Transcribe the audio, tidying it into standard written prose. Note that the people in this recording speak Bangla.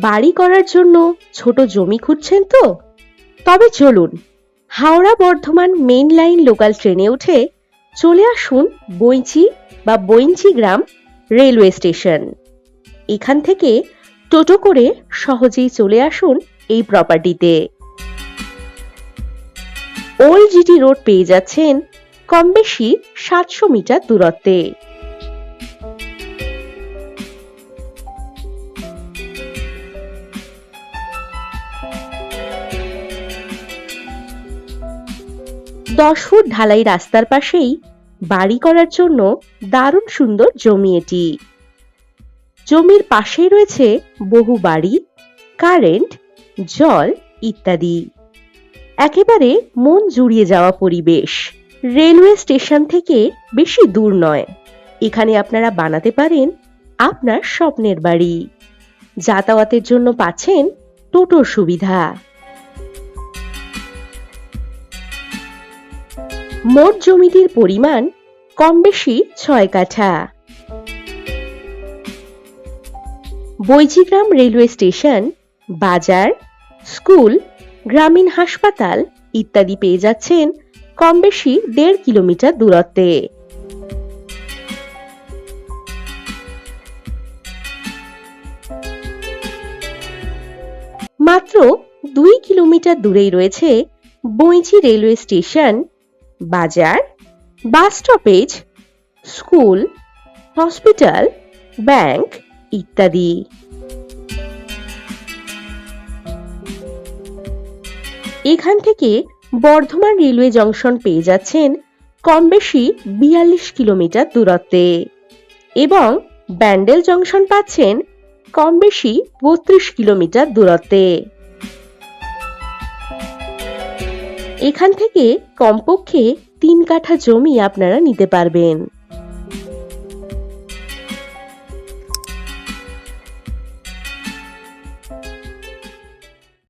বাড়ি করার জন্য ছোট জমি খুঁজছেন তো? তবে চলুন, Howrah Bardhaman main line local ট্রেনে উঠে চলে আসুন বইঞ্চি গ্রাম রেলওয়ে স্টেশন। এখান থেকে টোটো করে সহজেই চলে আসুন এই প্রপার্টিতে। ওল্ড জিটি রোড পেয়ে যাচ্ছেন কম বেশি 700 মিটার দূরত্বে। দশ ফুট ঢালাই রাস্তার পাশেই বাড়ি করার জন্য দারুণ সুন্দর জমি এটি। জমির পাশেই রয়েছে বহু বাড়ি, কারেন্ট, জল ইত্যাদি। একেবারে মন জুড়িয়ে যাওয়া পরিবেশ। রেলওয়ে স্টেশন থেকে বেশি দূর নয়। এখানে আপনারা বানাতে পারেন আপনার স্বপ্নের বাড়ি। যাতায়াতের জন্য পাচ্ছেন টোটোর সুবিধা। মোট জমিটির পরিমাণ কম বেশি 6 কাঠা। বইচিগ্রাম রেলওয়ে স্টেশন, বাজার, স্কুল, গ্রামীণ হাসপাতাল ইত্যাদি পেয়ে যাচ্ছেন কম বেশি 1.5 কিলোমিটার দূরত্বে। মাত্র 2 কিলোমিটার দূরেই রয়েছে বইঞ্চি রেলওয়ে স্টেশন, বাজার, bus stoppage, school, hospital, bank ইত্যাদি। এখান থেকে বর্ধমান রেলওয়ে জংশন পেয়ে যাচ্ছেন কম বেশি 42 কিলোমিটার দূরত্বে এবং ব্যান্ডেল জংশন পাচ্ছেন কম বেশি 32 কিলোমিটার দূরত্বে। এখান থেকে কমপক্ষে 3 কাঠা জমি আপনারা নিতে পারবেন।